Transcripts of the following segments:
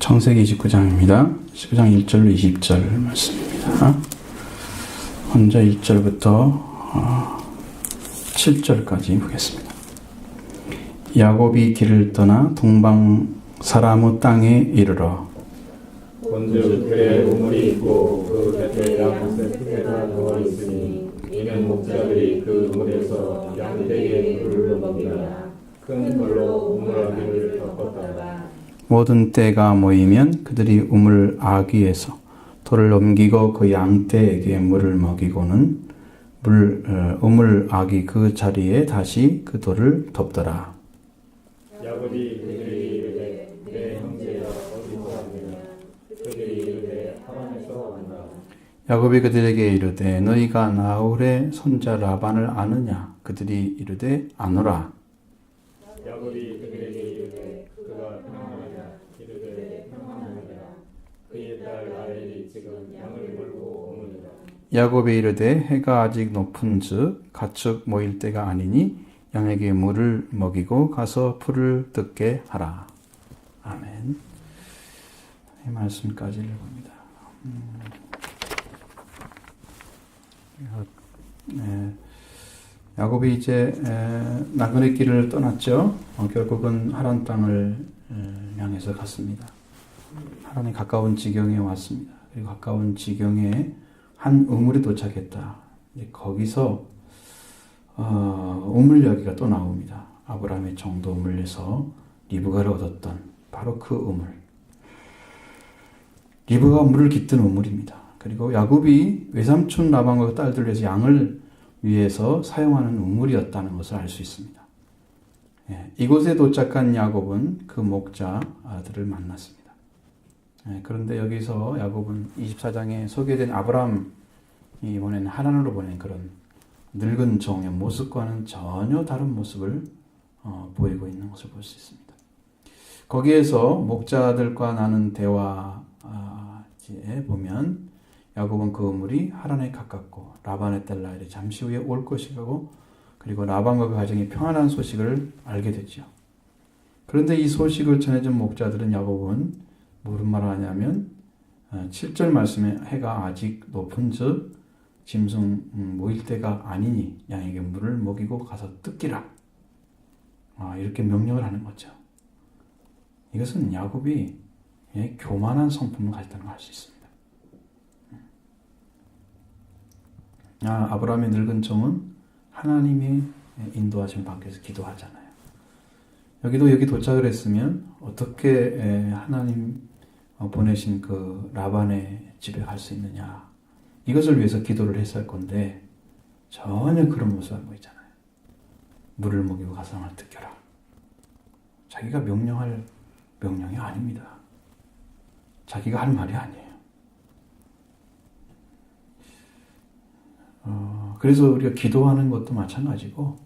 창세기 29장입니다. 19장 1절로 20절 말씀입니다. 먼저 1절부터 7절까지 보겠습니다. 야곱이 길을 떠나 동방 사라무 땅에 이르러 본즉 그의 우물이 있고 그 곁에 양세 푸대가 누워 있으니 이는 목자들이 그 우물에서 양떼에게 물을 먹이라. 큰 돌로 우물아귀를 덮었다가 모든 떼가 모이면 그들이 우물 아귀에서 돌을 넘기고 그 양떼에게 물을 먹이고는 우물 아귀 그 자리에 다시 그 돌을 덮더라. 야곱이 그들에게 이르되 내 형제야 어디서 왔느냐. 그들이 이르되 하란에서 왔다. 야곱이 그들에게 이르되 너희가 나홀의 손자 라반을 아느냐. 그들이 이르되 아노라. 야곱이 그들에게 이르되 그가 평안하냐. 이르되 평안하니라. 그의 딸 라헬이 지금 양을 몰고 오느니라. 야곱이 이르되 해가 아직 높은즉 가축 모일 때가 아니니 양에게 물을 먹이고 가서 풀을 뜯게 하라. 아멘. 이 말씀까지 읽어봅니다. 야곱이 이제 나그네 길을 떠났죠. 결국은 하란 땅을 향해서 갔습니다. 하란에 가까운 지경에 왔습니다. 그리고 가까운 지경에 한 우물에 도착했다. 이제 거기서 우물 이야기가 또 나옵니다. 아브라함의 정도 우물에서 리브가를 얻었던 바로 그 우물. 리브가가 물을 깃든 우물입니다. 그리고 야곱이 외삼촌 라반과 딸들 위해서 양을 위해서 사용하는 우물이었다는 것을 알 수 있습니다. 이곳에 도착한 야곱은 그 목자들을 만났습니다. 그런데 여기서 야곱은 24장에 소개된 아브라함이 보낸 하란으로 보낸 그런 늙은 종의 모습과는 전혀 다른 모습을 보이고 있는 것을 볼 수 있습니다. 거기에서 목자들과 나눈 대화에 보면 야곱은 그 우물이 하란에 가깝고 라반의 딸 라헬이 잠시 후에 올 것이라고, 그리고 라반과 그 가정이 평안한 소식을 알게 되죠. 그런데 이 소식을 전해준 목자들은 야곱은 무슨 말을 하냐면 7절 말씀에 해가 아직 높은즉 짐승 모일 때가 아니니 양에게 물을 먹이고 가서 뜯기라. 이렇게 명령을 하는 거죠. 이것은 야곱이 교만한 성품을 가졌다는 걸 알 수 있습니다. 아브라함의 늙은 종은 하나님의 인도하심 밖에서 기도하잖아요. 여기 도착을 했으면 어떻게 하나님 보내신 그 라반의 집에 갈 수 있느냐, 이것을 위해서 기도를 했을 할 건데 전혀 그런 모습을 안 보이잖아요. 물을 먹이고 가상을 뜯겨라. 자기가 명령할 명령이 아닙니다. 자기가 할 말이 아니에요. 그래서 우리가 기도하는 것도 마찬가지고,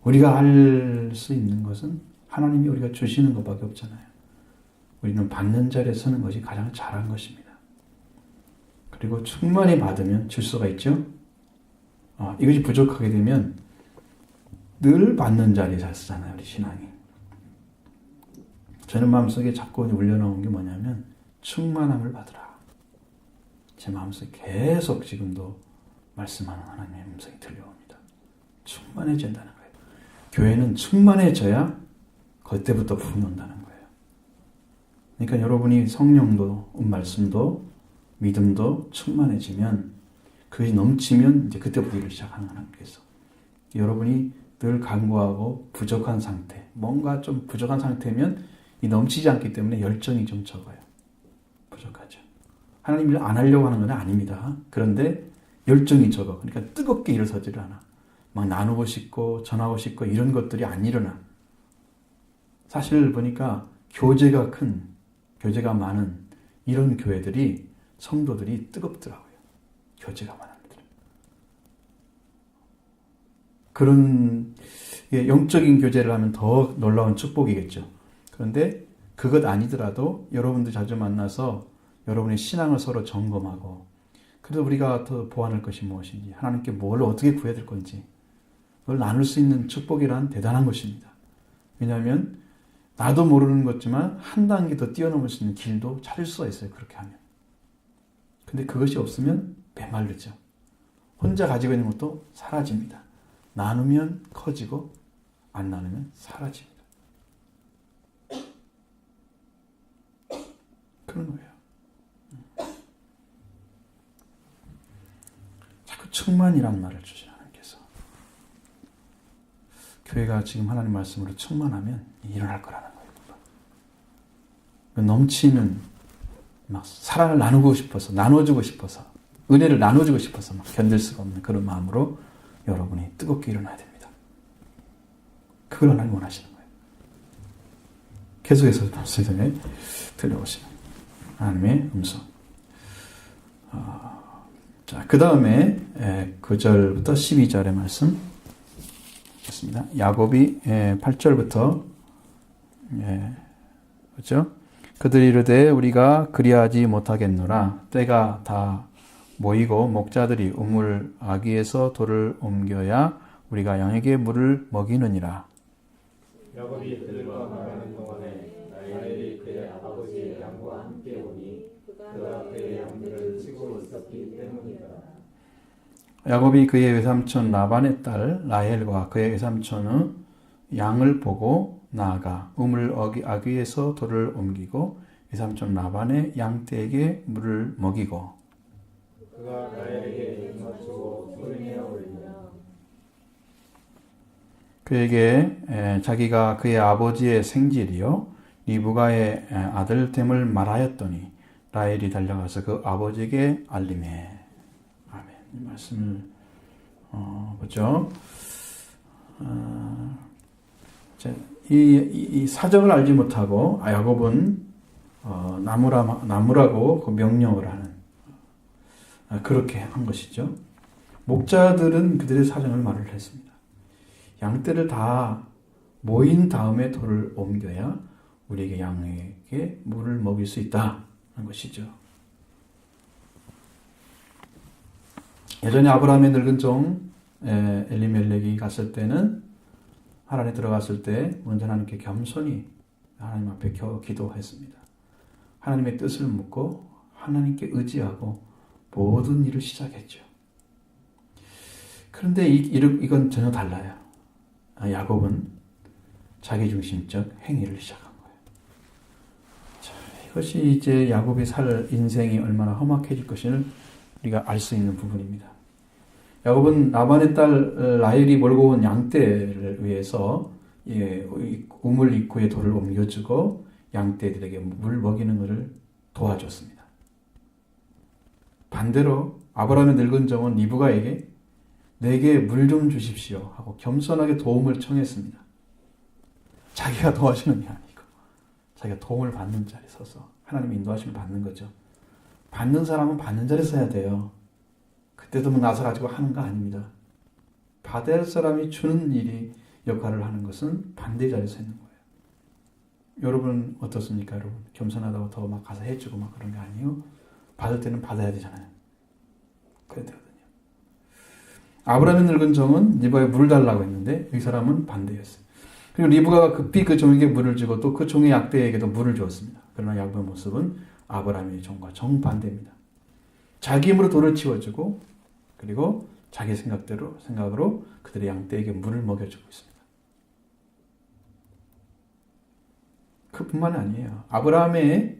우리가 할 수 있는 것은 하나님이 우리가 주시는 것밖에 없잖아요. 우리는 받는 자리에 서는 것이 가장 잘한 것입니다. 그리고 충만히 받으면 줄 수가 있죠. 이것이 부족하게 되면 늘 받는 자리에 잘 쓰잖아요, 우리 신앙이. 저는 마음속에 자꾸 울려나온 게 뭐냐면 충만함을 받으라. 제 마음속에 계속 지금도 말씀하는 하나님의 음성이 들려옵니다. 충만해진다는 거예요. 교회는 충만해져야 그때부터 부흥이 온다는 거예요. 그러니까 여러분이 성령도 말씀도 믿음도 충만해지면, 그것이 넘치면 이제 그때부터 일을 시작하는 하나님께서. 여러분이 늘 간구하고 부족한 상태, 뭔가 좀 부족한 상태면 이 넘치지 않기 때문에 열정이 좀 적어요. 부족하죠. 하나님 일 안 하려고 하는 건 아닙니다. 그런데 열정이 적어. 그러니까 뜨겁게 일어서지를 않아. 막 나누고 싶고 전하고 싶고 이런 것들이 안 일어나. 사실 보니까 교제가 많은 이런 교회들이, 성도들이 뜨겁더라고요. 교제가 많은 데들. 그런 영적인 교제를 하면 더 놀라운 축복이겠죠. 그런데 그것 아니더라도 여러분들 자주 만나서 여러분의 신앙을 서로 점검하고, 그래서 우리가 더 보완할 것이 무엇인지, 하나님께 뭘 어떻게 구해야 될 건지, 그걸 나눌 수 있는 축복이란 대단한 것입니다. 왜냐하면 나도 모르는 거지만 한 단계 더 뛰어넘을 수 있는 길도 찾을 수가 있어요. 그렇게 하면. 근데 그것이 없으면 메말르죠. 혼자 가지고 있는 것도 사라집니다. 나누면 커지고 안 나누면 사라집니다. 그런 거예요. 자꾸 충만이라는 말을 주시는 하나님께서. 교회가 지금 하나님 말씀으로 충만하면 일어날 거라는 거예요. 넘치는 막 사랑을 나누고 싶어서, 나눠주고 싶어서, 은혜를 나눠주고 싶어서 막 견딜 수가 없는 그런 마음으로 여러분이 뜨겁게 일어나야 됩니다. 그걸 하나님 원하시는 거예요. 계속해서 말씀에 들려오시는 하나님의 음성. 자, 그 다음에 9절부터 12절의 말씀 있습니다. 야곱이 8절부터 그렇죠? 그들이 이르되 우리가 그리하지 못하겠노라. 때가 다 모이고 목자들이 우물 아기에서 돌을 옮겨야 우리가 양에게 물을 먹이느니라. 야곱이 그들과 말하는 동안에 라헬이 그의 아버지의 양과 함께 오니 그가 그의 양들을 치고 있었기 때문이다. 야곱이 그의 외삼촌 라반의 딸 라헬과 그의 외삼촌의 양을 보고 나아가 우물 아귀에서 돌을 옮기고 외삼촌 라반의 양떼에게 물을 먹이고 그가 라헬에게 입맞추고 소리내어 울리며 그에게 자기가 그의 아버지의 생질이요 리브가의 아들됨을 말하였더니 라헬이 달려가서 그 아버지에게 알리매. 아멘. 이 말씀을 보죠. 이 사정을 알지 못하고 야곱은 나무라고 그 명령을 하는 그렇게 한 것이죠. 목자들은 그들의 사정을 말을 했습니다. 양떼를 다 모인 다음에 돌을 옮겨야 우리에게 양에게 물을 먹일 수 있다는 것이죠. 예전에 아브라함의 늙은 종 엘리멜렉이 갔을 때는 하란에 들어갔을 때 먼저 하나님께 겸손히 하나님 앞에 기도했습니다. 하나님의 뜻을 묻고 하나님께 의지하고 모든 일을 시작했죠. 그런데 이건 전혀 달라요. 야곱은 자기중심적 행위를 시작한 거예요. 자, 이것이 이제 야곱이 살 인생이 얼마나 험악해질 것을 우리가 알 수 있는 부분입니다. 야곱은 라반의 딸 라헬이 몰고 온 양떼를 위해서 우물 입구에 돌을 옮겨주고 양떼들에게 물 먹이는 것을 도와줬습니다. 반대로 아브라함의 늙은 종은 리브가에게 내게 물 좀 주십시오 하고 겸손하게 도움을 청했습니다. 자기가 도와주는 게 아니고 자기가 도움을 받는 자리에 서서 하나님의 인도하심을 받는 거죠. 받는 사람은 받는 자리에 서야 돼요. 그때도 뭐 나서 가지고 하는 거 아닙니다. 받을 사람이 주는 일이 역할을 하는 것은 반대 자리에서 있는 거예요. 여러분 어떻습니까? 여러분 겸손하다고 더 막 가서 해주고 막 그런 게 아니에요. 받을 때는 받아야 되잖아요. 그래야 되거든요. 아브라함의 늙은 종은 리브가에 물을 달라고 했는데 이 사람은 반대였어요. 그리고 리브가가 급히 그 종에게 물을 주고 또 그 종의 약대에게도 물을 주었습니다. 그러나 야곱의 모습은 아브라함의 종과 정반대입니다. 자기 힘으로 돌을 치워주고 그리고 자기 생각으로 그들의 양떼에게 물을 먹여주고 있습니다. 그뿐만 아니에요. 아브라함의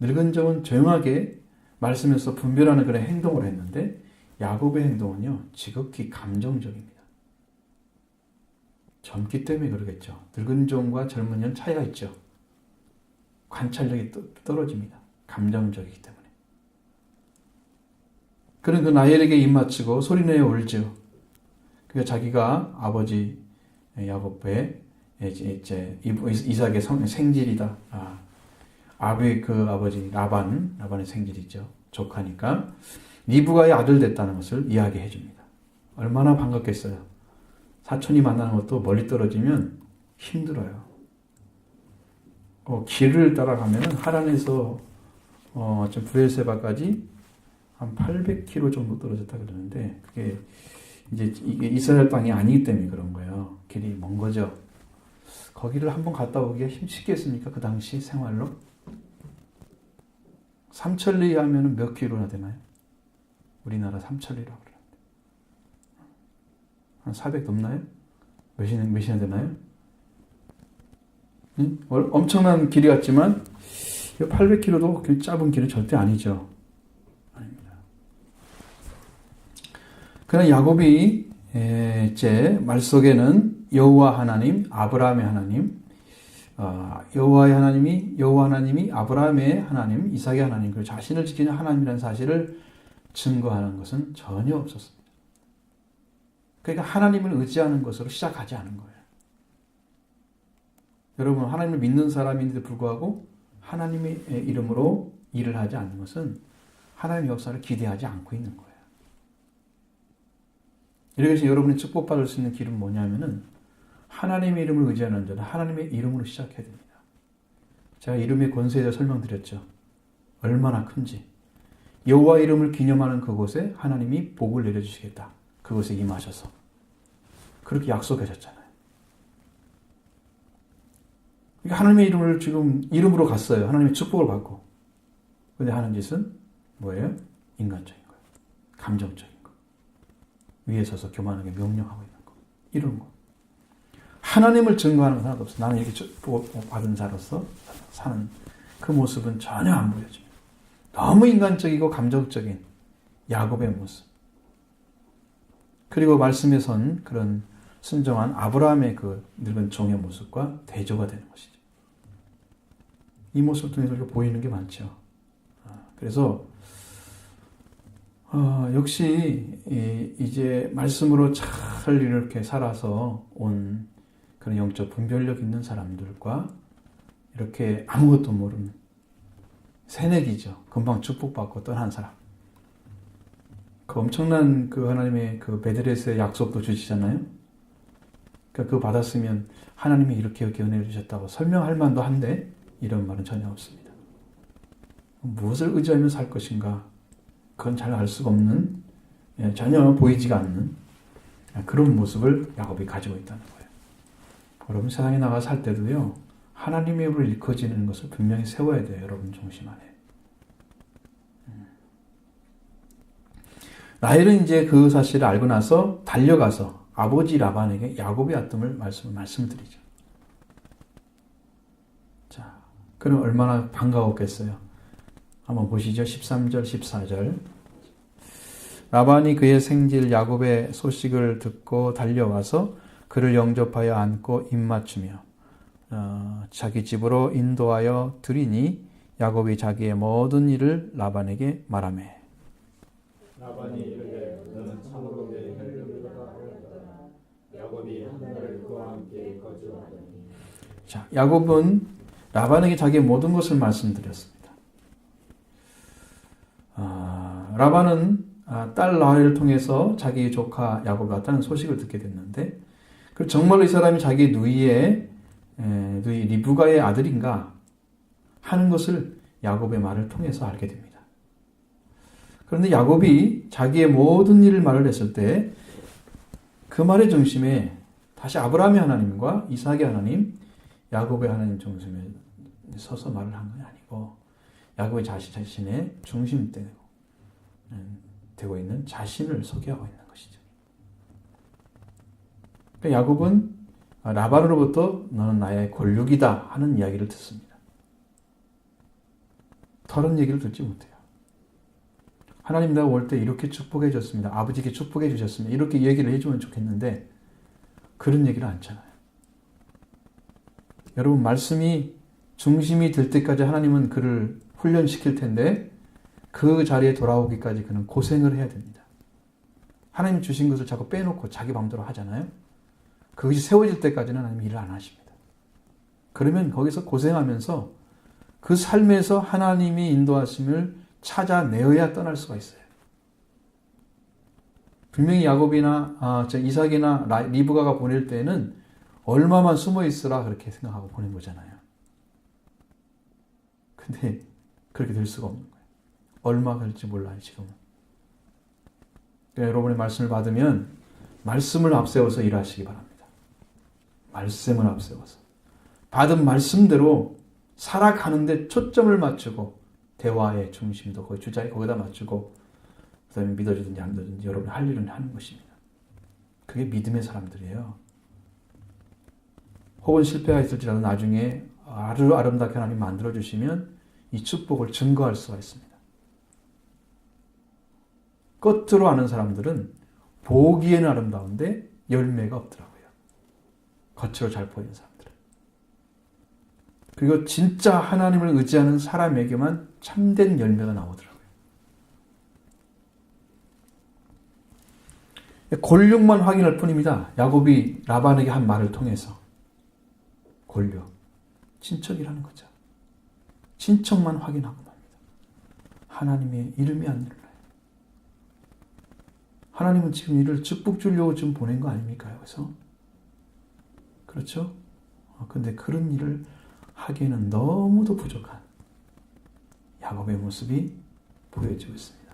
늙은 종은 조용하게 말씀에서 분별하는 그런 행동을 했는데 야곱의 행동은요 지극히 감정적입니다. 젊기 때문에 그러겠죠. 늙은 종과 젊은 년 차이가 있죠. 관찰력이 떨어집니다. 감정적이기 때문에. 그는 그 라헬에게 입맞추고 소리내어 울죠. 그가 자기가 아버지 야곱의 이삭의 생질이다. 그 아버지 라반의 생질이죠. 조카니까 리브가의 아들 됐다는 것을 이야기해 줍니다. 얼마나 반갑겠어요. 사촌이 만나는 것도 멀리 떨어지면 힘들어요. 길을 따라가면 하란에서 브엘세바까지 한 800km 정도 떨어졌다 그러는데 그게 이제 이게 이스라엘 땅이 아니기 때문에 그런 거예요. 길이 먼 거죠. 거기를 한번 갔다 오기가 힘쓰겠습니까? 그 당시 생활로? 삼천리 하면 몇 킬로나 되나요? 우리나라 삼천리라고 그러는데. 한 400 넘나요? 몇이나 되나요? 응? 엄청난 길이 같지만 800km도 짧은 길은 절대 아니죠. 아닙니다. 그러나 야곱이 이제 말 속에는 여호와 하나님, 아브라함의 하나님, 여호와 하나님이 아브라함의 하나님, 이삭의 하나님, 그리고 자신을 지키는 하나님이라는 사실을 증거하는 것은 전혀 없었습니다. 그러니까 하나님을 의지하는 것으로 시작하지 않은 거예요. 여러분, 하나님을 믿는 사람인데도 불구하고 하나님의 이름으로 일을 하지 않는 것은 하나님의 역사를 기대하지 않고 있는 거예요. 이렇게 여러분이 축복받을 수 있는 길은 뭐냐면은 하나님의 이름을 의지하는 자는 하나님의 이름으로 시작해야 됩니다. 제가 이름의 권세에 대해 설명드렸죠. 얼마나 큰지. 여호와 이름을 기념하는 그곳에 하나님이 복을 내려주시겠다. 그곳에 임하셔서. 그렇게 약속하셨잖아요. 하나님의 이름을 지금 이름으로 갔어요. 하나님의 축복을 받고. 근데 하는 짓은 뭐예요? 인간적인 거예요. 감정적인 거. 위에 서서 교만하게 명령하고 있는 거. 이런 거. 하나님을 증거하는 건 하나도 없어. 나는 이렇게 받은 자로서 사는 그 모습은 전혀 안 보여집니다. 너무 인간적이고 감정적인 야곱의 모습. 그리고 말씀에 선 그런 순정한 아브라함의 그 늙은 종의 모습과 대조가 되는 것이죠. 이 모습을 통해서 이렇게 보이는 게 많죠. 그래서 역시 이제 말씀으로 잘 이렇게 살아서 온 그런 영적 분별력 있는 사람들과 이렇게 아무것도 모르는 새내기죠. 금방 축복받고 떠난 사람. 그 엄청난 그 하나님의 그 베드레스의 약속도 주시잖아요. 그러니까 그거 받았으면 하나님이 이렇게 은혜를 주셨다고 설명할 만도 한데 이런 말은 전혀 없습니다. 무엇을 의지하며 살 것인가? 그건 잘 알 수가 없는, 전혀 보이지가 않는 그런 모습을 야곱이 가지고 있다는 거예요. 여러분 세상에 나가 살 때도요. 하나님의 입으로 일컬어지는 것을 분명히 세워야 돼요. 여러분 중심 안에. 라헬은 이제 그 사실을 알고 나서 달려가서 아버지 라반에게 야곱의 아픔을 말씀드리죠. 자, 그럼 얼마나 반가웠겠어요. 한번 보시죠. 13절, 14절. 라반이 그의 생질 야곱의 소식을 듣고 달려와서 그를 영접하여 안고 입맞추며 자기 집으로 인도하여 드리니 야곱이 자기의 모든 일을 라반에게 말하며 라반이 이르되 너는 참으로 내 혈육이다 하였더라. 야곱이 한 달을 그와 함께 거주하더니. 자, 야곱은 라반에게 자기의 모든 것을 말씀드렸습니다. 라반은 딸 라헬을 통해서 자기 조카 야곱을 낳았다는 소식을 듣게 됐는데 정말로 이 사람이 자기 누이 리브가의 아들인가 하는 것을 야곱의 말을 통해서 알게 됩니다. 그런데 야곱이 자기의 모든 일을 말을 했을 때 그 말의 중심에 다시 아브라함의 하나님과 이삭의 하나님, 야곱의 하나님 중심에 서서 말을 한 건 아니고 야곱의 자신의 중심되고 있는 자신을 소개하고 있는 것이죠. 그러니까 야곱은 라반으로부터 너는 나의 골육이다 하는 이야기를 듣습니다. 다른 얘기를 듣지 못해요. 하나님 내가 올 때 이렇게 축복해 줬습니다. 아버지께 축복해 주셨습니다. 이렇게 얘기를 해주면 좋겠는데 그런 얘기를 않잖아요. 여러분 말씀이 중심이 될 때까지 하나님은 그를 훈련시킬 텐데 그 자리에 돌아오기까지 그는 고생을 해야 됩니다. 하나님 주신 것을 자꾸 빼놓고 자기 마음대로 하잖아요. 그것이 세워질 때까지는 하나님 일을 안 하십니다. 그러면 거기서 고생하면서 그 삶에서 하나님이 인도하심을 찾아내어야 떠날 수가 있어요. 분명히 야곱이나 이삭이나 리브가가 보낼 때는 얼마만 숨어 있으라 그렇게 생각하고 보낸 거잖아요. 근데 그렇게 될 수가 없는 거예요. 얼마 될지 몰라요, 지금은. 그러니까 여러분의 말씀을 받으면 말씀을 앞세워서 일하시기 바랍니다. 말씀을 앞세워서. 받은 말씀대로 살아가는데 초점을 맞추고 대화의 중심도 거기 주자에 거기다 맞추고 그다음에 믿어지든지 안 믿어지든지 여러분이 할 일은 하는 것입니다. 그게 믿음의 사람들이에요. 혹은 실패가 있을지라도 나중에 아주 아름답게 하나님 만들어주시면 이 축복을 증거할 수가 있습니다. 겉으로 아는 사람들은 보기에는 아름다운데 열매가 없더라고요. 겉으로 잘 보이는 사람들은. 그리고 진짜 하나님을 의지하는 사람에게만 참된 열매가 나오더라고요. 권력만 확인할 뿐입니다. 야곱이 라반에게 한 말을 통해서. 권력. 친척이라는 거죠. 친척만 확인하고 맙니다. 하나님의 이름이 안 일어나요. 하나님은 지금 이를 축복 주려고 지금 보낸 거 아닙니까? 여기서? 그렇죠? 근데 그런 일을 하기에는 너무도 부족한 야곱의 모습이 보여지고 있습니다.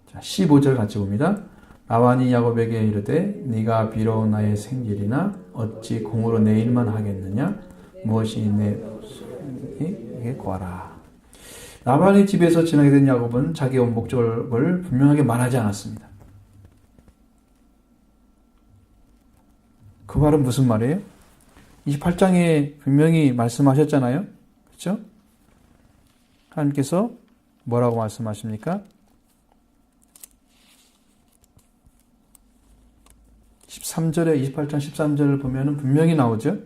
자, 15절 같이 봅니다. 라반이 야곱에게 이르되 네가 비록 나의 생질이나 어찌 공으로 내 일만 하겠느냐? 무엇이 내게 구하라. 라반의 집에서 지나게 된 야곱은 자기의 온 목적을 분명하게 말하지 않았습니다. 그 말은 무슨 말이에요? 28장에 분명히 말씀하셨잖아요. 그렇죠? 하나님께서 뭐라고 말씀하십니까? 13절에 28장 13절을 보면 분명히 나오죠.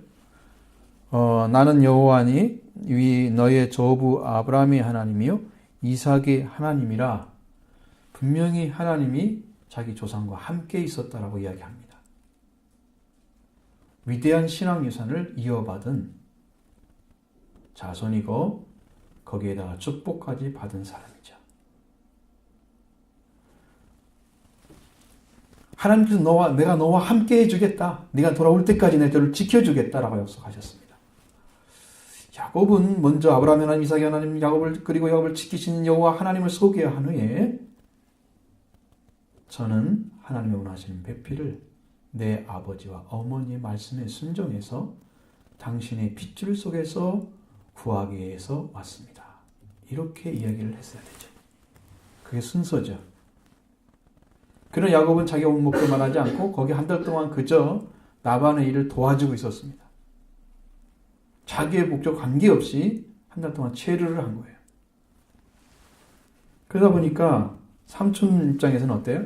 나는 여호와니 위 너의 조부 아브라함의 하나님이요 이삭의 하나님이라. 분명히 하나님이 자기 조상과 함께 있었다라고 이야기합니다. 위대한 신앙 유산을 이어받은 자손이고 거기에다가 축복까지 받은 사람이죠. 하나님께서 내가 너와 함께 해주겠다. 네가 돌아올 때까지 내 너를 지켜주겠다라고 약속하셨습니다. 야곱은 먼저 아브라함 하나님, 이삭의 하나님, 그리고 야곱을 지키시는 여호와 하나님을 소개한 후에 저는 하나님의 원하시는 배필을 내 아버지와 어머니의 말씀에 순종해서 당신의 핏줄 속에서 구하기 위해서 왔습니다. 이렇게 이야기를 했어야 되죠. 그게 순서죠. 그러나 야곱은 자기 온 목표만 하지 않고 거기 한 달 동안 그저 라반의 일을 도와주고 있었습니다. 자기의 목적 관계없이 한 달 동안 체류를 한 거예요. 그러다 보니까 삼촌 입장에서는 어때요?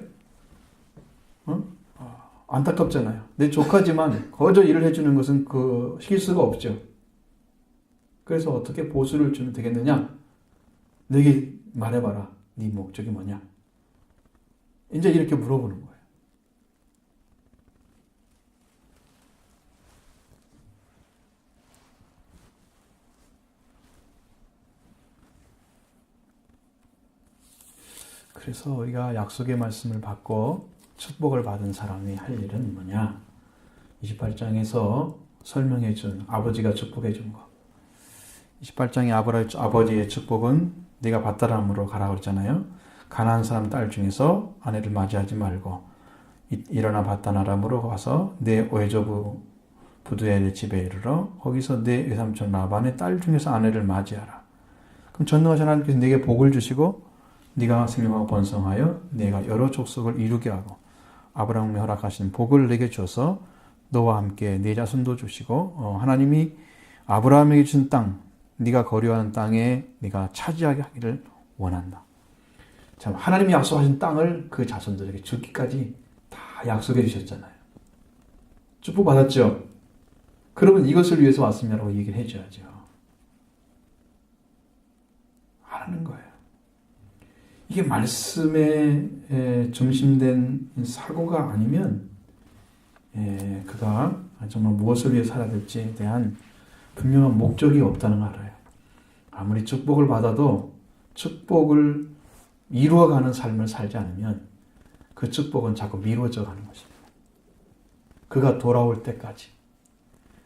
안타깝잖아요. 내 조카지만 거저 일을 해주는 것은 시킬 수가 없죠. 그래서 어떻게 보수를 주면 되겠느냐? 내게 말해봐라. 네 목적이 뭐냐? 이제 이렇게 물어보는 거예요. 그래서 우리가 약속의 말씀을 받고 축복을 받은 사람이 할 일은 뭐냐? 28장에서 설명해 준 아버지가 축복해 준 거. 28장의 아버지의 축복은 네가 밧다람으로 가라 그랬잖아요. 가나안 사람 딸 중에서 아내를 맞이하지 말고 일어나 밧다나람으로 가서 내 외조부 부두엘의 집에 이르러 거기서 내 외삼촌 라반의 딸 중에서 아내를 맞이하라. 그럼 전능하신 하나님께서 네게 복을 주시고 네가 생명하고 번성하여 네가 여러 족속을 이루게 하고 아브라함이 허락하신 복을 내게 줘서 너와 함께 네 자손도 주시고 하나님이 아브라함에게 준 땅, 네가 거류하는 땅에 네가 차지하게 하기를 원한다. 참 하나님이 약속하신 땅을 그 자손들에게 주기까지 다 약속해 주셨잖아요. 축복 받았죠? 그러면 이것을 위해서 왔습니다라고 얘기를 해줘야죠. 하라는 거예요. 이게 말씀에 중심된 사고가 아니면 그가 정말 무엇을 위해 살아야 될지에 대한 분명한 목적이 없다는 걸 알아요. 아무리 축복을 받아도 축복을 이루어가는 삶을 살지 않으면 그 축복은 자꾸 미뤄져 가는 것입니다. 그가 돌아올 때까지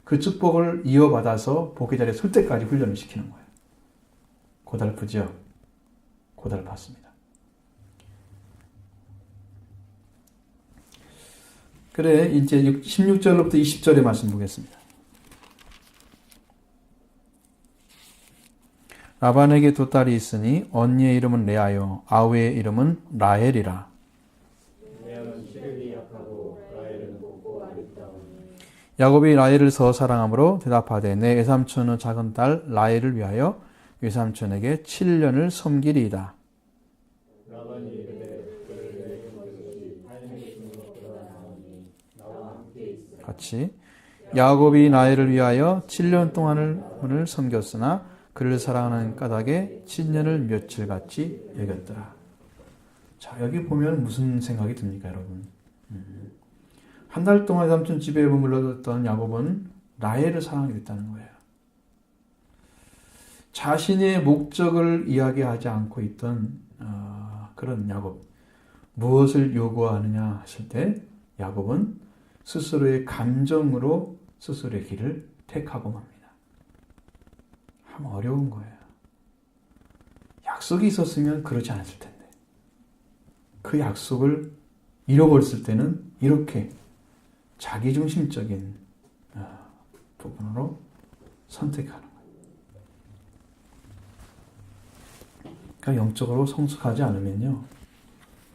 그 축복을 이어받아서 복의 자리에 설 때까지 훈련을 시키는 거예요. 고달프죠? 고달팠습니다. 그래 이제 16절로부터 20절의 말씀 보겠습니다. 라반에게 두 딸이 있으니 언니의 이름은 레아요 아우의 이름은 라헬이라. 레아는 시력이 약하고 라헬은 곱고 아리따우니 야곱이 라헬을 더 사랑함으로 대답하되 내 외삼촌의 작은 딸 라헬을 위하여 외삼촌에게 7년을 섬기리이다. 라반이 이르되 그를 내게 먹였지 타인에게 주는 것보다 나으니 나와 함께 있으라. 같이 야곱이 라헬을 위하여 7년 동안을 섬겼으나 그를 사랑하는 까닭에 7년을 며칠같이 여겼더라. 자, 여기 보면 무슨 생각이 듭니까, 여러분? 한 달 동안 삼촌 집에 머물러뒀던 야곱은 라헬을 사랑하게 됐다는 거예요. 자신의 목적을 이야기하지 않고 있던 그런 야곱. 무엇을 요구하느냐 하실 때 야곱은 스스로의 감정으로 스스로의 길을 택하고 맙니다. 참 어려운 거예요. 약속이 있었으면 그러지 않았을 텐데. 그 약속을 잃어버렸을 때는 이렇게 자기중심적인 부분으로 선택하는 거예요. 그러니까 영적으로 성숙하지 않으면요.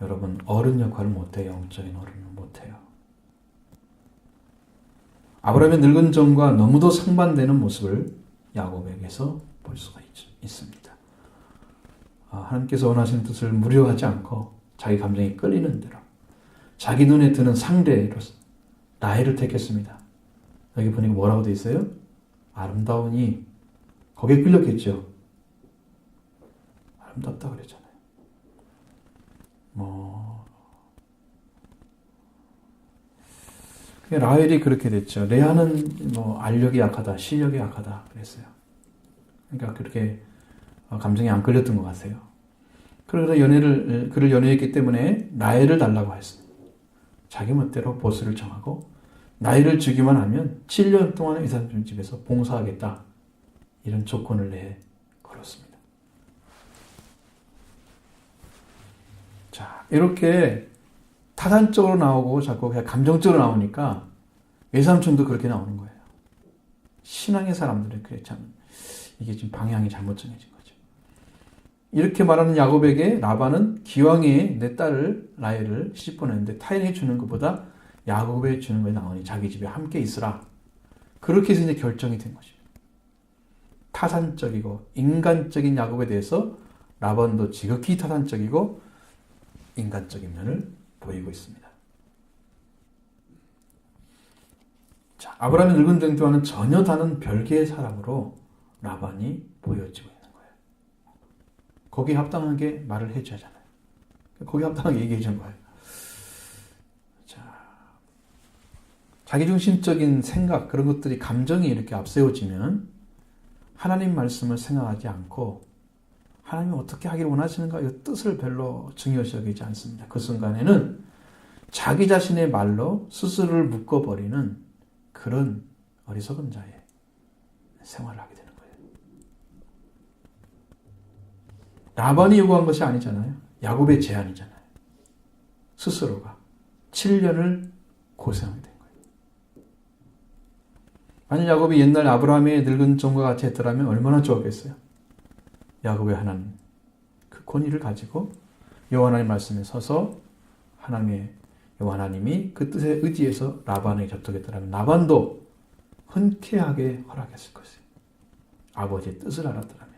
여러분 어른 역할을 못해요. 영적인 어른은 못해요. 아브라함의 늙은 정과 너무도 상반되는 모습을 야곱에게서 볼 수가 있습니다. 하나님께서 원하시는 뜻을 무료하지 않고 자기 감정이 끌리는 대로 자기 눈에 드는 상대로 라헬을 택했습니다. 여기 보니까 뭐라고 되어 있어요? 아름다우니 거기에 끌렸겠죠. 아름답다 그랬잖아요. 라헬이 그렇게 됐죠. 레아는 알력이 약하다, 시력이 약하다 그랬어요. 그러니까 그렇게 감정이 안 끌렸던 것 같아요. 그래서 그를 연애했기 때문에 라헬을 달라고 했습니다. 자기 멋대로 보스를 정하고 나이를 주기만 하면 7년 동안 외삼촌 집에서 봉사하겠다. 이런 조건을 내에 걸었습니다. 자, 이렇게 타산적으로 나오고 자꾸 그냥 감정적으로 나오니까 외삼촌도 그렇게 나오는 거예요. 신앙의 사람들은 그래 참 이게 지금 방향이 잘못 정해진 거죠. 이렇게 말하는 야곱에게 라반은 기왕에 내 딸을 라헬을 시집 보냈는데 타인에게 주는 것보다 야곱에 주는 거에 나오니 자기 집에 함께 있으라. 그렇게 해서 이제 결정이 된 거죠. 타산적이고 인간적인 야곱에 대해서 라반도 지극히 타산적이고 인간적인 면을 보이고 있습니다. 자, 아브라함의 늙은 정조와는 전혀 다른 별개의 사람으로 라반이 보여지고 있는 거예요. 거기에 합당하게 말을 해줘야 하잖아요. 거기에 합당하게 얘기해 준 거예요. 자, 자기중심적인 생각, 그런 것들이 감정이 이렇게 앞세워지면 하나님 말씀을 생각하지 않고 하나님이 어떻게 하기를 원하시는가 이 뜻을 별로 중요시 여기지 않습니다. 그 순간에는 자기 자신의 말로 스스로를 묶어버리는 그런 어리석은 자의 생활을 하게 되는 거예요. 라반이 요구한 것이 아니잖아요. 야곱의 제안이잖아요. 스스로가 7년을 고생하게 된 거예요. 만약 야곱이 옛날 아브라함의 늙은 종과 같이 했더라면 얼마나 좋았겠어요. 야곱의 하나님 그 권위를 가지고 여호와 하나님 말씀에 서서 하나님의 여호와 하나님이 그 뜻에 의지해서 라반에게 접촉했더라면 라반도 흔쾌하게 허락했을 것이에요. 아버지의 뜻을 알았더라면.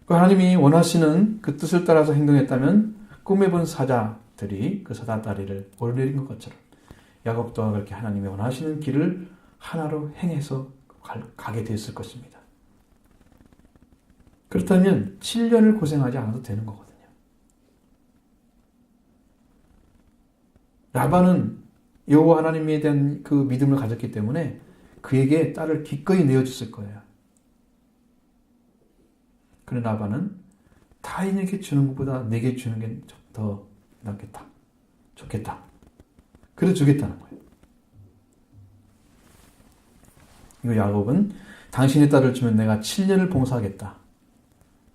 그 하나님이 원하시는 그 뜻을 따라서 행동했다면 꿈에 본 사자들이 그 사자 다리를 오르내린 것처럼 야곱 또한 그렇게 하나님이 원하시는 길을 하나로 행해서 가게 됐을 것입니다. 그렇다면 7년을 고생하지 않아도 되는 거거든요. 라반은 여호와 하나님에 대한 그 믿음을 가졌기 때문에 그에게 딸을 기꺼이 내어줬을 거예요. 그런데 라반은 타인에게 주는 것보다 내게 주는 게 더 낫겠다. 좋겠다. 그래서 주겠다는 거예요. 이거 야곱은 당신의 딸을 주면 내가 7년을 봉사하겠다.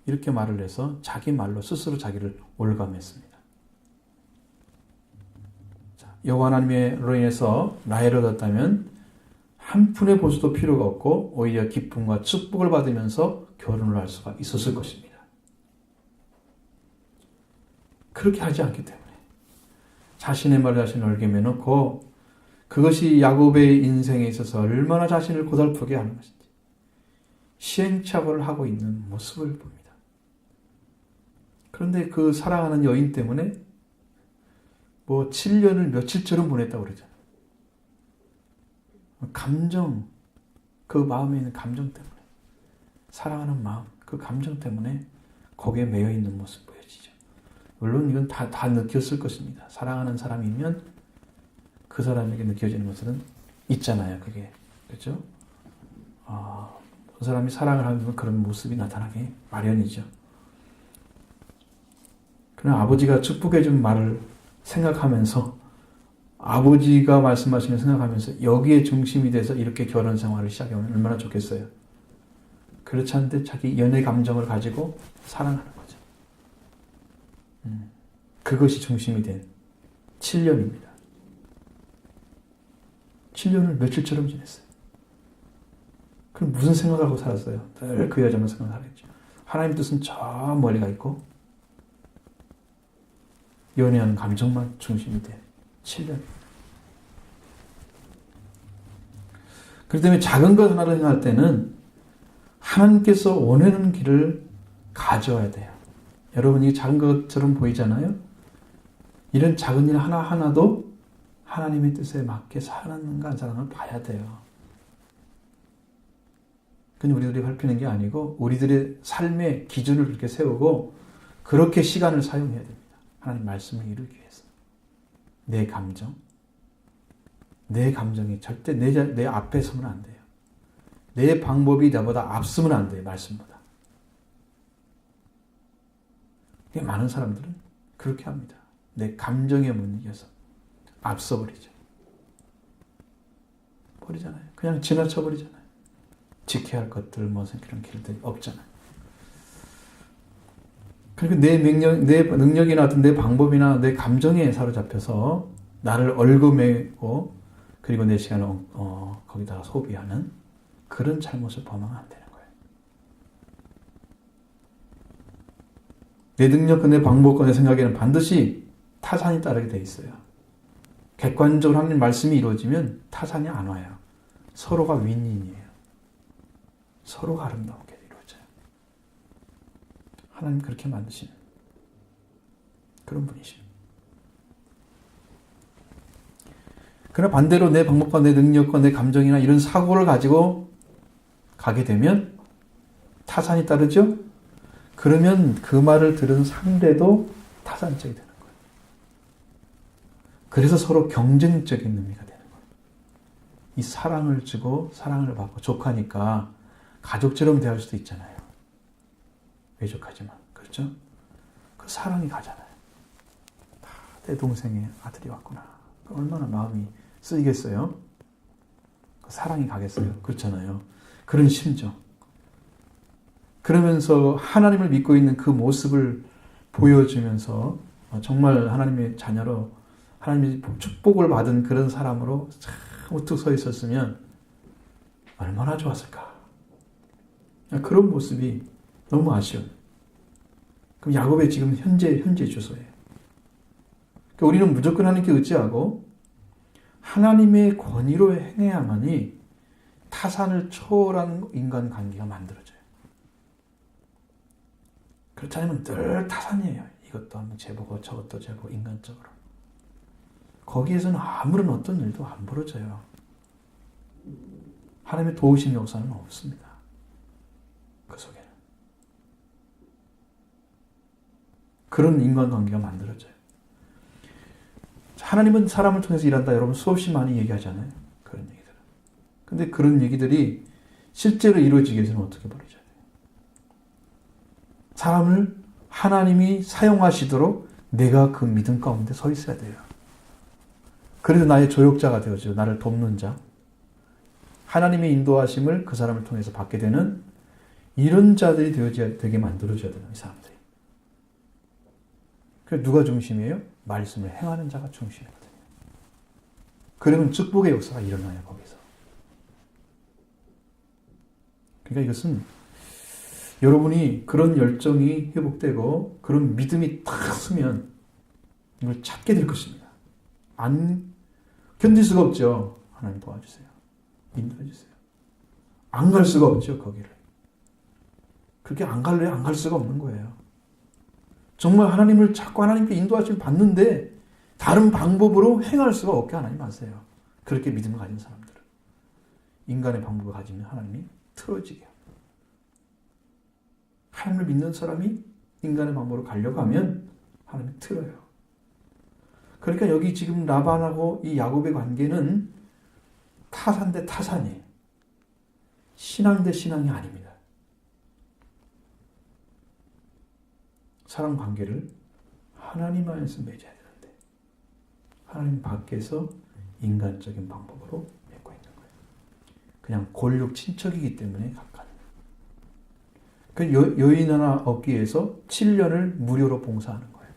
이렇게 말을 해서 자기 말로 스스로 자기를 올감했습니다. 여호와 하나님으로 인해서 라헬을 얻었다면 한 푼의 보수도 필요가 없고 오히려 기쁨과 축복을 받으면서 결혼을 할 수가 있었을 것입니다. 그렇게 하지 않기 때문에 자신의 말을 자신을 얼게 해놓고 그것이 야곱의 인생에 있어서 얼마나 자신을 고달프게 하는 것인지 시행착오를 하고 있는 모습을 봅니다. 그런데 그 사랑하는 여인 때문에 7년을 며칠처럼 보냈다고 그러잖아요. 감정, 그 마음에 있는 감정 때문에, 사랑하는 마음, 그 감정 때문에 거기에 매여 있는 모습 보여지죠. 물론 이건 다 느꼈을 것입니다. 사랑하는 사람이면 그 사람에게 느껴지는 것은 있잖아요. 그게. 그렇죠? 그 사람이 사랑을 하면 그런 모습이 나타나기 마련이죠. 그러나 아버지가 축복해준 말을 생각하면서 아버지가 말씀하시는 생각하면서 여기에 중심이 돼서 이렇게 결혼 생활을 시작하면 얼마나 좋겠어요. 그렇지 않은데 자기 연애 감정을 가지고 사랑하는 거죠. 그것이 중심이 된 7년입니다. 7년을 며칠처럼 지냈어요. 그럼 무슨 생각을 하고 살았어요? 늘 그 여자만 생각하겠죠. 하나님 뜻은 저 멀리가 있고 연애하는 감정만 중심이 된 7년. 그렇기 때문에 작은 것 하나를 행할 때는 하나님께서 원하는 길을 가져야 돼요. 여러분 이게 작은 것처럼 보이잖아요. 이런 작은 일 하나하나도 하나님의 뜻에 맞게 사는가 안 사는가 봐야 돼요. 그건 우리들이 밟히는 게 아니고 우리들의 삶의 기준을 그렇게 세우고 그렇게 시간을 사용해야 됩니다. 하나님 말씀을 이루기 위해서. 내 감정이 절대 내 앞에 서면 안 돼요. 내 방법이 나보다 앞서면 안 돼요. 말씀보다. 많은 사람들은 그렇게 합니다. 내 감정에 못 이겨서 앞서버리죠. 버리잖아요. 그냥 지나쳐버리잖아요. 지켜야 할 것들, 그런 길들이 없잖아요. 그리고 내 능력이나 어떤 내 방법이나 내 감정에 사로잡혀서 나를 얽어매고 그리고 내 시간을 거기다가 소비하는 그런 잘못을 범하면 안 되는 거예요. 내 능력과 내 방법과 내 생각에는 반드시 타산이 따르게 돼 있어요. 객관적으로 하나님 말씀이 이루어지면 타산이 안 와요. 서로가 윈윈이에요. 서로가 아름답게 이루어져요. 하나님 그렇게 만드시는 그런 분이십니다. 그러나 반대로 내 방법과 내 능력과 내 감정이나 이런 사고를 가지고 가게 되면 타산이 따르죠? 그러면 그 말을 들은 상대도 타산적이 되는 거예요. 그래서 서로 경쟁적인 의미가 되는 거예요. 이 사랑을 주고 사랑을 받고 족하니까 가족처럼 대할 수도 있잖아요. 외족하지만. 그렇죠? 그 사랑이 가잖아요. 내 동생의 아들이 왔구나. 얼마나 마음이 쓰이겠어요? 그 사랑이 가겠어요? 그렇잖아요. 그런 심정. 그러면서 하나님을 믿고 있는 그 모습을 보여주면서 정말 하나님의 자녀로 하나님의 축복을 받은 그런 사람으로 참 우뚝 서 있었으면 얼마나 좋았을까. 그런 모습이 너무 아쉬워요. 그럼 야곱의 지금 현재 주소예요. 그러니까 우리는 무조건 하나님께 의지하고 하나님의 권위로 행해야만이 타산을 초월한 인간관계가 만들어져요. 그렇지 않으면 늘 타산이에요. 이것도 한번 재보고 저것도 재보고 인간적으로. 거기에서는 아무런 어떤 일도 안 벌어져요. 하나님의 도우심 역사는 없습니다. 그 속에는. 그런 인간관계가 만들어져요. 하나님은 사람을 통해서 일한다. 여러분 수없이 많이 얘기하잖아요. 그런 얘기들은. 근데 그런 얘기들이 실제로 이루어지기 위해서는 어떻게 벌어져야 돼요? 사람을 하나님이 사용하시도록 내가 그 믿음 가운데 서 있어야 돼요. 그래서 나의 조력자가 되어줘요. 나를 돕는 자. 하나님의 인도하심을 그 사람을 통해서 받게 되는 이런 자들이 되게 만들어줘야 돼요. 이 사람들이. 그래서 누가 중심이에요? 말씀을 행하는 자가 중심이거든요. 그러면 축복의 역사가 일어나요. 거기서. 그러니까 이것은 여러분이 그런 열정이 회복되고 그런 믿음이 탁 서면 이걸 찾게 될 것입니다. 안 견딜 수가 없죠. 하나님 도와주세요. 인도해 주세요. 안 갈 수가 없죠. 거기를. 그렇게 안 갈래 안 갈 수가 없는 거예요. 정말 하나님을 자꾸 하나님께 인도하심을 받는데 다른 방법으로 행할 수가 없게 하나님 하세요. 그렇게 믿음을 가진 사람들은. 인간의 방법을 가지면 하나님이 틀어지게 합니다. 하나님을 믿는 사람이 인간의 방법으로 가려고 하면 하나님이 틀어요. 그러니까 여기 지금 라반하고 이 야곱의 관계는 타산 대 타산이에요. 신앙 대 신앙이 아닙니다. 사랑 관계를 하나님 안에서 맺어야 되는데 하나님 밖에서 인간적인 방법으로 맺고 있는 거예요. 그냥 골육 친척이기 때문에 가까운. 그 여인 하나 얻기 위해서 7년을 무료로 봉사하는 거예요.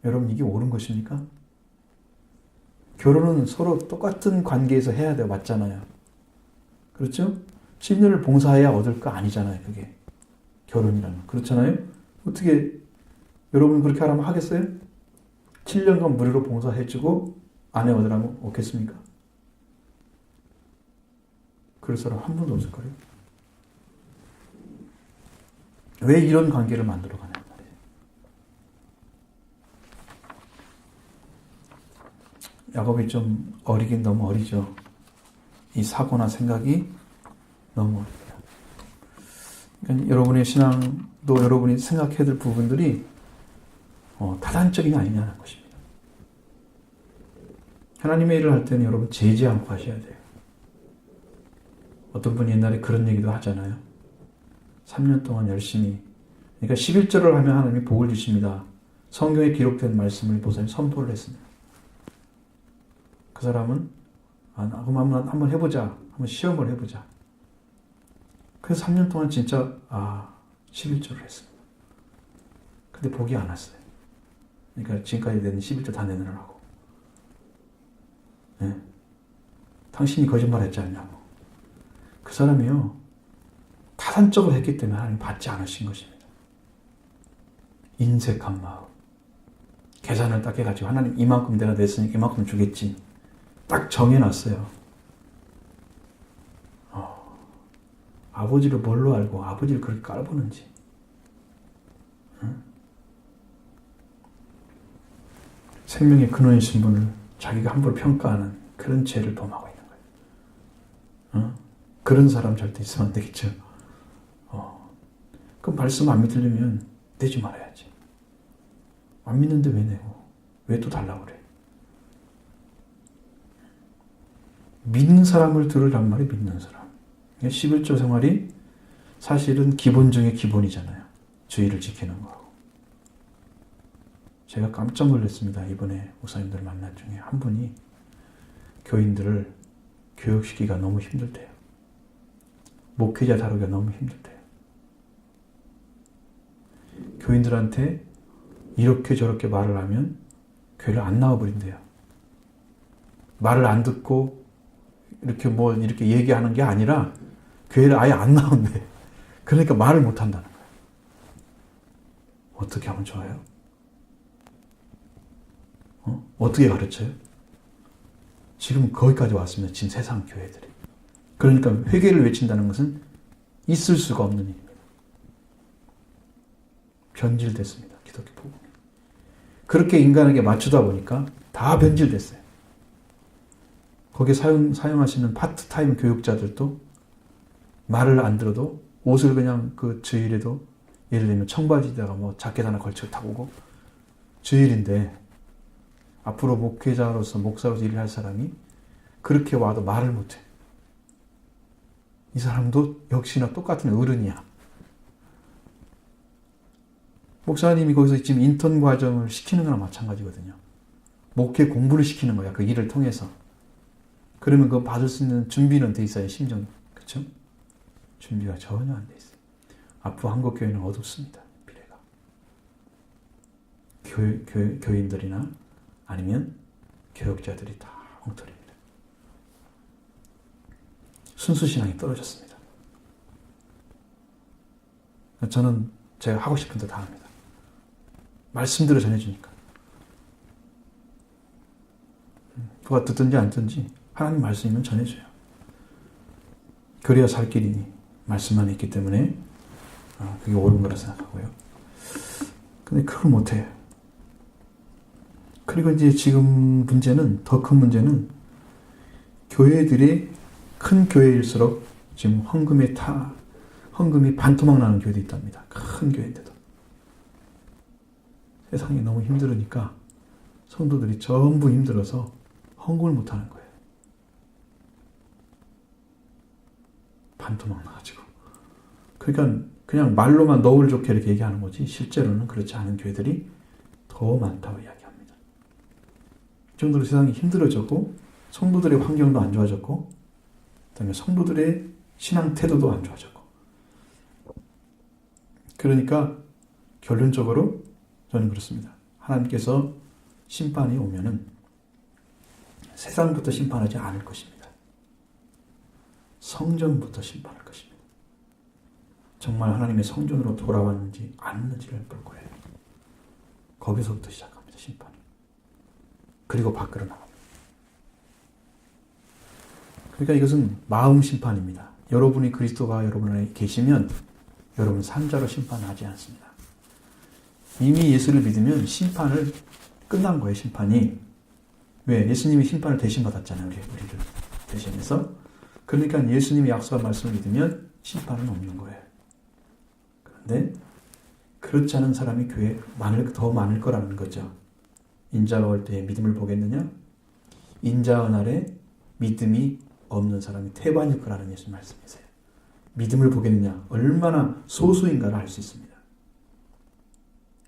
여러분 이게 옳은 것입니까? 결혼은 서로 똑같은 관계에서 해야 돼요. 맞잖아요. 그렇죠? 7년을 봉사해야 얻을 거 아니잖아요. 그게. 결혼이라는 거. 그렇잖아요? 어떻게 여러분 그렇게 하라면 하겠어요? 7년간 무료로 봉사해주고 아내 얻으라면 없겠습니까? 그럴 사람 한 분도 없을 거예요. 왜 이런 관계를 만들어 가냐 말이에요. 야곱이 좀 어리긴 너무 어리죠. 이 사고나 생각이 너무 어립니다. 그러니까 여러분의 신앙도 여러분이 생각해야 될 부분들이 타단적이 아니냐는 것입니다. 하나님의 일을 할 때는 여러분 재지 않고 하셔야 돼요. 어떤 분이 옛날에 그런 얘기도 하잖아요. 3년 동안 열심히 그러니까 11절을 하면 하나님이 복을 주십니다. 성경에 기록된 말씀을 보살이 선포를 했습니다. 그 사람은 그럼 한번 해보자. 한번 시험을 해보자. 그래서 3년 동안 진짜 11절을 했습니다. 근데 복이 안 왔어요. 그러니까 지금까지 낸 11절 다 내느라고. 네. 당신이 거짓말했지 않냐고. 그 사람이요. 타산적으로 했기 때문에 하나님 받지 않으신 것입니다. 인색한 마음. 계산을 딱 해가지고 하나님 이만큼 내가 냈으니까 이만큼 주겠지. 딱 정해놨어요. 아버지를 뭘로 알고 아버지를 그렇게 깔보는지. 응? 생명의 근원이신 분을 자기가 함부로 평가하는 그런 죄를 범하고 있는 거예요. 응? 그런 사람 절대 있으면 안 되겠죠. 그럼 말씀 안 믿으려면 내지 말아야지. 안 믿는데 왜 내고? 왜 또 달라고 그래? 믿는 사람을 들으란 말이 믿는 사람. 11조 생활이 사실은 기본 중에 기본이잖아요. 주의를 지키는 거하고. 제가 깜짝 놀랐습니다. 이번에 목사님들 만난 중에 한 분이 교인들을 교육시키기가 너무 힘들대요. 목회자 다루기가 너무 힘들대요. 교인들한테 이렇게 저렇게 말을 하면 교회를 안 나와버린대요. 말을 안 듣고 이렇게 얘기하는 게 아니라 교회를 아예 안 나온대. 그러니까 말을 못 한다는 거예요. 어떻게 하면 좋아요? 어떻게 가르쳐요? 지금 거기까지 왔습니다. 지금 세상 교회들이. 그러니까 회개를 외친다는 것은 있을 수가 없는 일입니다. 변질됐습니다. 기독교 복음이. 그렇게 인간에게 맞추다 보니까 다 변질됐어요. 거기에 사용하시는 파트타임 교육자들도 말을 안 들어도 옷을 그냥 그 주일에도 예를 들면 청바지에다가 뭐 자켓 하나 걸쳐 타고 오고 주일인데 앞으로 목회자로서 목사로서 일을 할 사람이 그렇게 와도 말을 못해. 이 사람도 역시나 똑같은 어른이야. 목사님이 거기서 지금 인턴 과정을 시키는 거나 마찬가지거든요. 목회 공부를 시키는 거야. 그 일을 통해서. 그러면 그거 받을 수 있는 준비는 돼 있어요. 심정. 그렇죠? 준비가 전혀 안 돼 있어요. 앞으로 한국교회는 어둡습니다. 미래가. 교인들이나 아니면 교육자들이 다 엉터리입니다. 순수신앙이 떨어졌습니다. 저는 제가 하고 싶은 대로 다 합니다. 말씀대로 전해주니까. 누가 듣든지 안 듣든지 하나님 말씀이면 전해줘요. 그래야 살 길이니 말씀만 있기 때문에 그게 옳은 거라 생각하고요. 근데 그걸 못해요. 그리고 이제 지금 문제는, 더 큰 문제는 교회들이 큰 교회일수록 지금 헌금이 반토막 나는 교회도 있답니다. 큰 교회인데도. 세상이 너무 힘들으니까 성도들이 전부 힘들어서 헌금을 못하는 거예요. 반토막 나가지고. 그러니까 그냥 말로만 너울 좋게 이렇게 얘기하는 거지 실제로는 그렇지 않은 교회들이 더 많다고 이야기합니다. 이 정도로 세상이 힘들어졌고 성도들의 환경도 안 좋아졌고 그다음에 성도들의 신앙 태도도 안 좋아졌고 그러니까 결론적으로 저는 그렇습니다. 하나님께서 심판이 오면은 세상부터 심판하지 않을 것입니다. 성전부터 심판할 것입니다. 정말 하나님의 성전으로 돌아왔는지 아닌지를 볼 거예요. 거기서부터 시작합니다. 심판이. 그리고 밖으로 나갑니다. 그러니까 이것은 마음 심판입니다. 여러분이 그리스도가 여러분 안에 계시면 여러분 산자로 심판하지 않습니다. 이미 예수를 믿으면 심판을 끝난 거예요. 심판이. 왜? 예수님이 심판을 대신 받았잖아요. 우리를 대신해서. 그러니까 예수님이 약속한 말씀을 믿으면 심판은 없는 거예요. 그런데 그렇지 않은 사람이 교회에 더 많을 거라는 거죠. 인자가 올 때에 믿음을 보겠느냐? 인자의 날에 믿음이 없는 사람이 태반일 거라는 예수님 말씀이세요. 믿음을 보겠느냐? 얼마나 소수인가를 알 수 있습니다.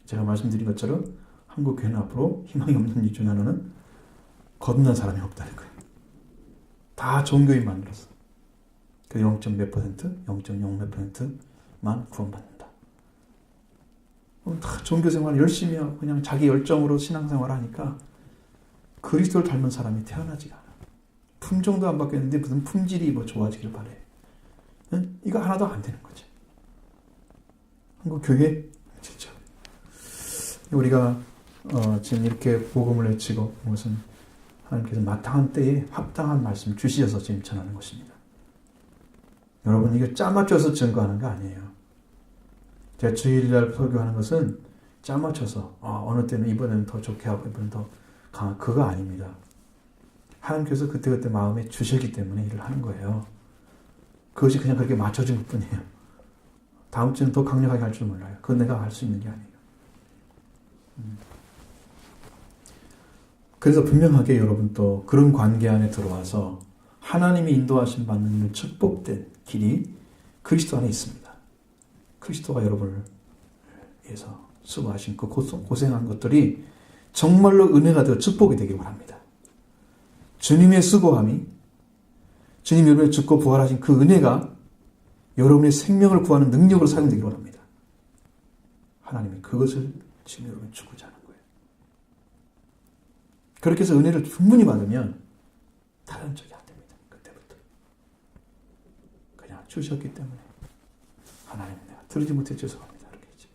제가 말씀드린 것처럼 한국 교회는 앞으로 희망이 없는 이유 중에 하나는 거듭난 사람이 없다는 거예요. 다 종교인만으로서. 그 0. 몇 %, 0.0 몇 %만 구원받는다. 다 종교 생활 열심히 하고 그냥 자기 열정으로 신앙생활 하니까 그리스도를 닮은 사람이 태어나지가 않아. 품종도 안 바뀌었는데 무슨 품질이 좋아지길 바래. 응? 이거 하나도 안 되는 거지. 한국 교회 진짜 우리가 지금 이렇게 복음을 외치고 무슨 하나님께서 마땅한 때에 합당한 말씀 주시어서 지금 전하는 것입니다. 여러분 이게 짜맞춰서 증거하는 거 아니에요. 제가 주일날 설교하는 것은 짜맞춰서 어느 때는 이번에는 더 좋게 하고 이번에는 더 강한 그거 아닙니다. 하나님께서 그때그때 마음에 주셨기 때문에 일을 하는 거예요. 그것이 그냥 그렇게 맞춰진 것뿐이에요. 다음 주는 더 강력하게 할 줄 몰라요. 그건 내가 할 수 있는 게 아니에요. 그래서 분명하게 여러분 또 그런 관계 안에 들어와서 하나님이 인도하심 받는 축복된 길이 그리스도 안에 있습니다. 그리스도가 여러분을 위해서 수고하신 그 고생한 것들이 정말로 은혜가 되어 축복이 되길 바랍니다. 주님의 수고함이 주님 여러분의 죽고 부활하신 그 은혜가 여러분의 생명을 구하는 능력으로 사용되길 바랍니다. 하나님이 그것을 지금 여러분이 주고자 하는 거예요. 그렇게 해서 은혜를 충분히 받으면 다른 쪽이 안 됩니다. 그때부터. 그냥 주셨기 때문에 하나님 내가 들으지 못해 죄송합니다. 이렇게 했죠.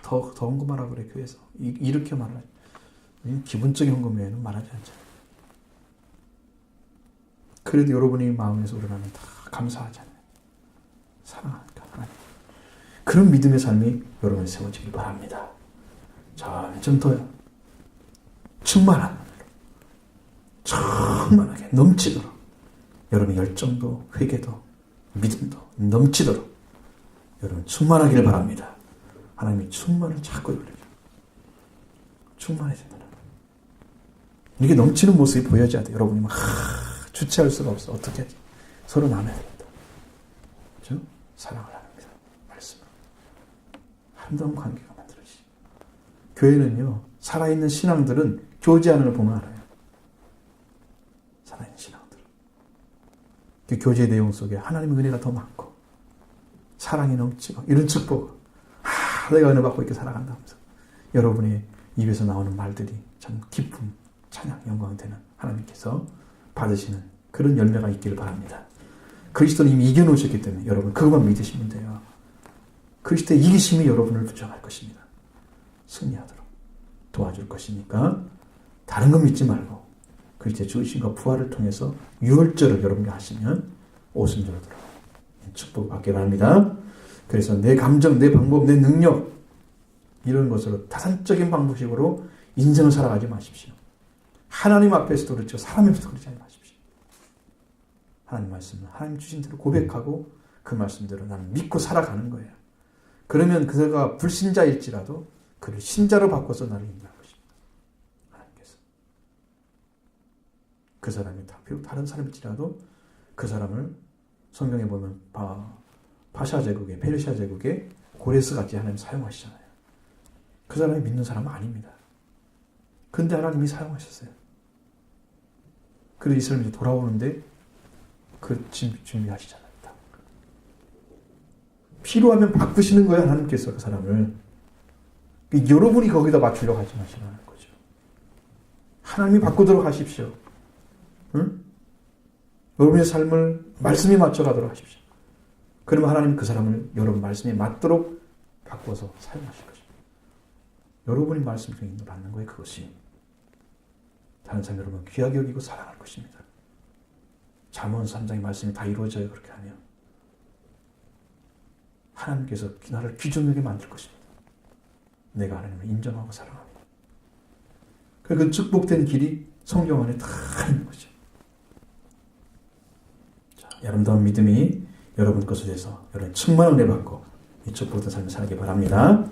더 헌금하라 그래 교회에서. 이렇게 말을 하죠. 기본적인 헌금 외에는 말하지 않잖아요. 그래도 여러분이 마음에서 우러나면 다 감사하잖아요. 사랑하니까 하나님. 그런 믿음의 삶이 여러분이 세워지길 바랍니다. 점점 더 충만한 충만하게 넘치도록 여러분의 열정도 회개도 믿음도 넘치도록 여러분 충만하기를 바랍니다. 하나님이 충만을 자꾸 열려요. 충만해진다는 거예요. 이게 넘치는 모습이 보여져야 돼요. 여러분이 막 주체할 수가 없어. 어떻게 하지? 서로 나눠야 됩니다. 그렇죠? 사랑을 합니다. 말씀으로. 아름다운 관계가 만들어지죠. 교회는요. 살아있는 신앙들은 교제하는 걸 보면 알아요. 살아있는 신앙들. 그 교제 내용 속에 하나님의 은혜가 더 많고 사랑이 넘치고 이런 축복. 내가 은혜 받고 이렇게 살아간다면서 여러분의 입에서 나오는 말들이 참 기쁨, 찬양, 영광이 되는 하나님께서 받으시는 그런 열매가 있기를 바랍니다. 그리스도는 이미 이겨놓으셨기 때문에 여러분 그것만 믿으시면 돼요. 그리스도의 이기심이 여러분을 부정할 것입니다. 승리하도록 도와줄 것이니까 다른 거 믿지 말고 그리스도의 죽으심과 부활을 통해서 유월절을 여러분이 하시면 오순절로 들어가 축복을 받기 바랍니다. 그래서 내 감정, 내 방법, 내 능력 이런 것으로 타산적인 방법식으로 인생을 살아가지 마십시오. 하나님 앞에서도 그렇죠. 사람 앞에서도 그러지 마십시오. 하나님 말씀은 하나님 주신 대로 고백하고 그 말씀대로 나는 믿고 살아가는 거예요. 그러면 그가 불신자일지라도 그를 신자로 바꿔서 나를 인도할 것입니다. 하나님께서. 그 사람이 비록 다른 사람일지라도 그 사람을 성경에 보면 파샤 제국의 페르시아 제국의 고레스 같이 하나님 사용하시잖아요. 그 사람이 믿는 사람은 아닙니다. 근데 하나님이 사용하셨어요. 그래서 이 사람이 돌아오는데 그 준비하시잖아요. 필요하면 바꾸시는 거예요. 하나님께서 그 사람을. 여러분이 거기다 맞추려고 하지 마시라는 거죠. 하나님이 바꾸도록 하십시오. 응? 여러분의 삶을 말씀에 맞춰가도록 하십시오. 그러면 하나님은 그 사람을 여러분 말씀에 맞도록 바꿔서 사용하실 것입니다. 여러분이 말씀 중에 받는 거예요. 그것이. 다른 사람 여러분 귀하게 여기고 사랑할 것입니다. 잠언 3장의 말씀이 다 이루어져요. 그렇게 하면. 하나님께서 나를 귀중하게 만들 것입니다. 내가 하나님을 인정하고 사랑합니다. 그 축복된 길이 성경 안에 다 있는 거죠. 자, 아름다운 믿음이 여러분 것에 대해서 여러분 충만한 은혜 받고 이 축복된 삶을 살기 바랍니다.